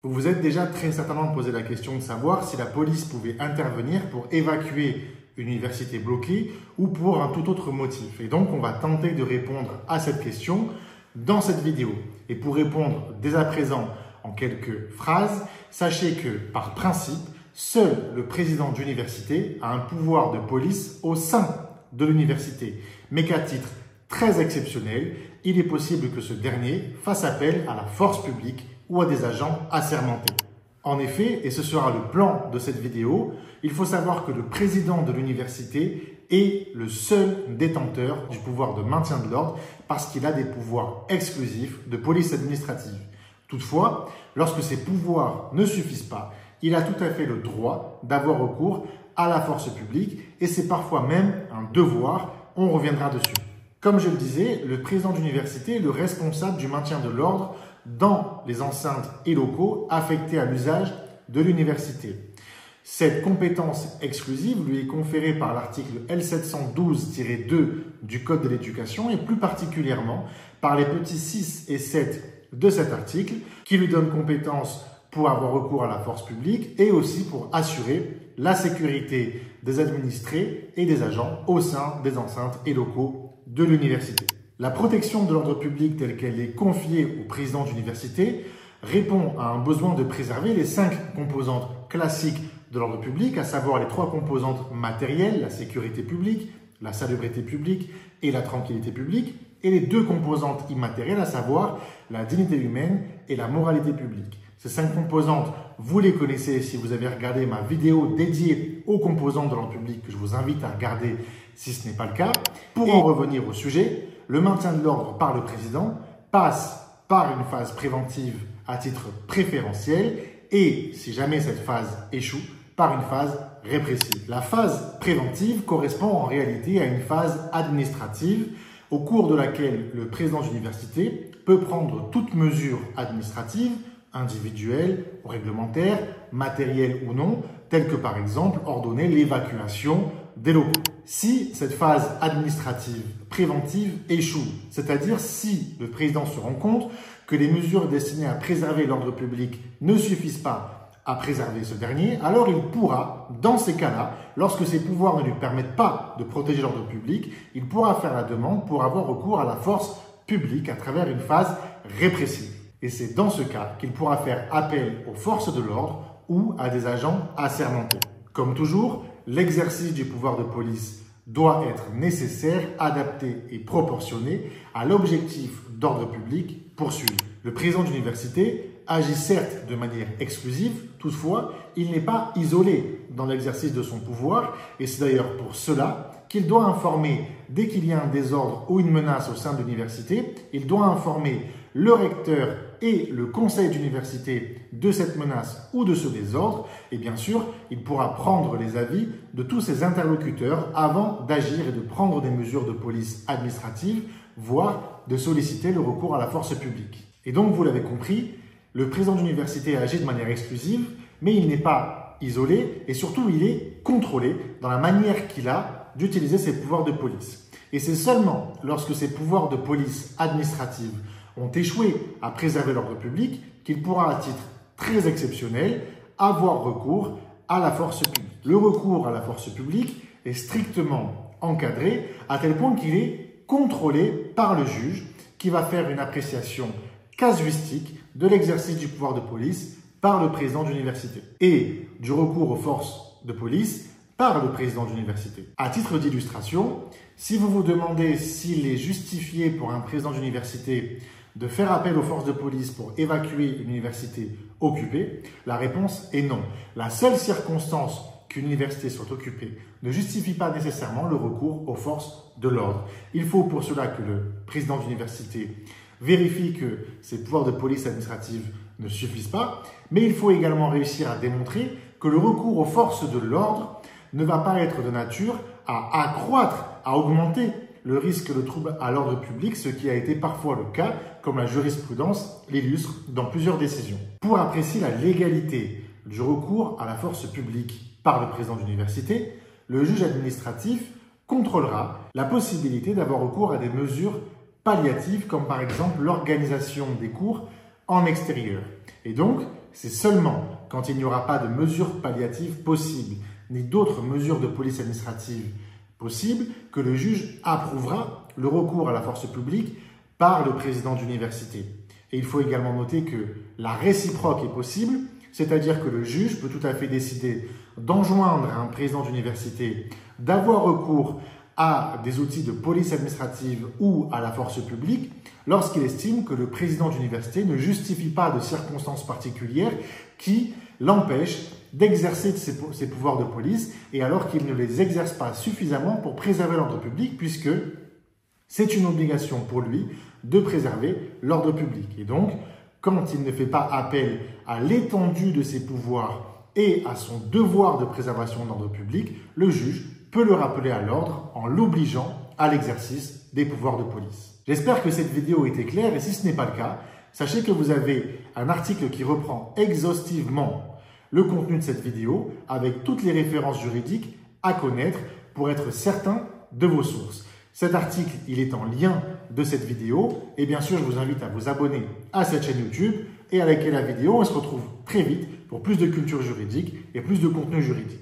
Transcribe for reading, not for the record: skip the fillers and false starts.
Vous vous êtes déjà très certainement posé la question de savoir si la police pouvait intervenir pour évacuer une université bloquée ou pour un tout autre motif. Et donc, on va tenter de répondre à cette question dans cette vidéo. Et pour répondre dès à présent en quelques phrases, sachez que, par principe, seul le président d'université a un pouvoir de police au sein de l'université, mais qu'à titre très exceptionnel, il est possible que ce dernier fasse appel à la force publique ou à des agents assermentés. En effet, et ce sera le plan de cette vidéo, il faut savoir que le président de l'université est le seul détenteur du pouvoir de maintien de l'ordre parce qu'il a des pouvoirs exclusifs de police administrative. Toutefois, lorsque ces pouvoirs ne suffisent pas, il a tout à fait le droit d'avoir recours à la force publique et c'est parfois même un devoir, on reviendra dessus. Comme je le disais, le président d'université est le responsable du maintien de l'ordre dans les enceintes et locaux affectés à l'usage de l'université. Cette compétence exclusive lui est conférée par l'article L712-2 du Code de l'éducation et plus particulièrement par les petits 6 et 7 de cet article qui lui donne compétence pour avoir recours à la force publique et aussi pour assurer la sécurité des administrés et des agents au sein des enceintes et locaux de l'université. La protection de l'ordre public telle qu'elle est confiée au président d'université répond à un besoin de préserver les 5 composantes classiques de l'ordre public, à savoir les 3 composantes matérielles, la sécurité publique, la salubrité publique et la tranquillité publique, et les 2 composantes immatérielles, à savoir la dignité humaine et la moralité publique. Ces 5 composantes, vous les connaissez si vous avez regardé ma vidéo dédiée aux composantes de l'ordre public que je vous invite à regarder si ce n'est pas le cas. Pour en revenir au sujet, le maintien de l'ordre par le président passe par une phase préventive à titre préférentiel et, si jamais cette phase échoue, par une phase répressive. La phase préventive correspond en réalité à une phase administrative au cours de laquelle le président d'université peut prendre toute mesure administrative, individuelle ou réglementaire, matérielle ou non, telle que par exemple ordonner l'évacuation des locaux. Si cette phase administrative préventive échoue, c'est-à-dire si le président se rend compte que les mesures destinées à préserver l'ordre public ne suffisent pas à préserver ce dernier, alors il pourra, dans ces cas-là, lorsque ses pouvoirs ne lui permettent pas de protéger l'ordre public, il pourra faire la demande pour avoir recours à la force publique à travers une phase répressive. Et c'est dans ce cas qu'il pourra faire appel aux forces de l'ordre ou à des agents assermentés. Comme toujours, l'exercice du pouvoir de police doit être nécessaire, adapté et proportionné à l'objectif d'ordre public poursuivi. Le président d'université agit certes de manière exclusive, toutefois, il n'est pas isolé dans l'exercice de son pouvoir et c'est d'ailleurs pour cela qu'il doit informer, dès qu'il y a un désordre ou une menace au sein de l'université, il doit informer le recteur et le conseil d'université de cette menace ou de ce désordre et bien sûr, il pourra prendre les avis de tous ses interlocuteurs avant d'agir et de prendre des mesures de police administrative, voire de solliciter le recours à la force publique. Et donc, vous l'avez compris, le président d'université agit de manière exclusive, mais il n'est pas isolé et surtout, il est contrôlé dans la manière qu'il a d'utiliser ses pouvoirs de police. Et c'est seulement lorsque ces pouvoirs de police administrative ont échoué à préserver l'ordre public qu'il pourra, à titre très exceptionnel, avoir recours à la force publique. Le recours à la force publique est strictement encadré à tel point qu'il est contrôlé par le juge qui va faire une appréciation casuistique de l'exercice du pouvoir de police par le président d'université et du recours aux forces de police par le président d'université. À titre d'illustration, si vous vous demandez s'il est justifié pour un président d'université de faire appel aux forces de police pour évacuer une université occupée, la réponse est non. La seule circonstance qu'une université soit occupée ne justifie pas nécessairement le recours aux forces de l'ordre. Il faut pour cela que le président d'université vérifie que ses pouvoirs de police administrative ne suffisent pas, mais il faut également réussir à démontrer que le recours aux forces de l'ordre ne va pas être de nature à accroître, à augmenter le risque de trouble à l'ordre public, ce qui a été parfois le cas, comme la jurisprudence l'illustre dans plusieurs décisions. Pour apprécier la légalité du recours à la force publique par le président d'université, le juge administratif contrôlera la possibilité d'avoir recours à des mesures palliatives, comme par exemple l'organisation des cours en extérieur. Et donc, c'est seulement quand il n'y aura pas de mesures palliatives possibles, ni d'autres mesures de police administrative possibles, que le juge approuvera le recours à la force publique par le président d'université. Et il faut également noter que la réciproque est possible, c'est-à-dire que le juge peut tout à fait décider d'enjoindre à un président d'université d'avoir recours à des outils de police administrative ou à la force publique lorsqu'il estime que le président d'université ne justifie pas de circonstances particulières qui l'empêchent d'exercer ses pouvoirs de police et alors qu'il ne les exerce pas suffisamment pour préserver l'ordre public puisque c'est une obligation pour lui de préserver l'ordre public. Et donc, quand il ne fait pas appel à l'étendue de ses pouvoirs et à son devoir de préservation de l'ordre public, le juge peut le rappeler à l'ordre en l'obligeant à l'exercice des pouvoirs de police. J'espère que cette vidéo était claire et si ce n'est pas le cas, sachez que vous avez un article qui reprend exhaustivement le contenu de cette vidéo avec toutes les références juridiques à connaître pour être certain de vos sources. Cet article, il est en lien de cette vidéo et bien sûr, je vous invite à vous abonner à cette chaîne YouTube et à liker la vidéo. On se retrouve très vite pour plus de culture juridique et plus de contenu juridique.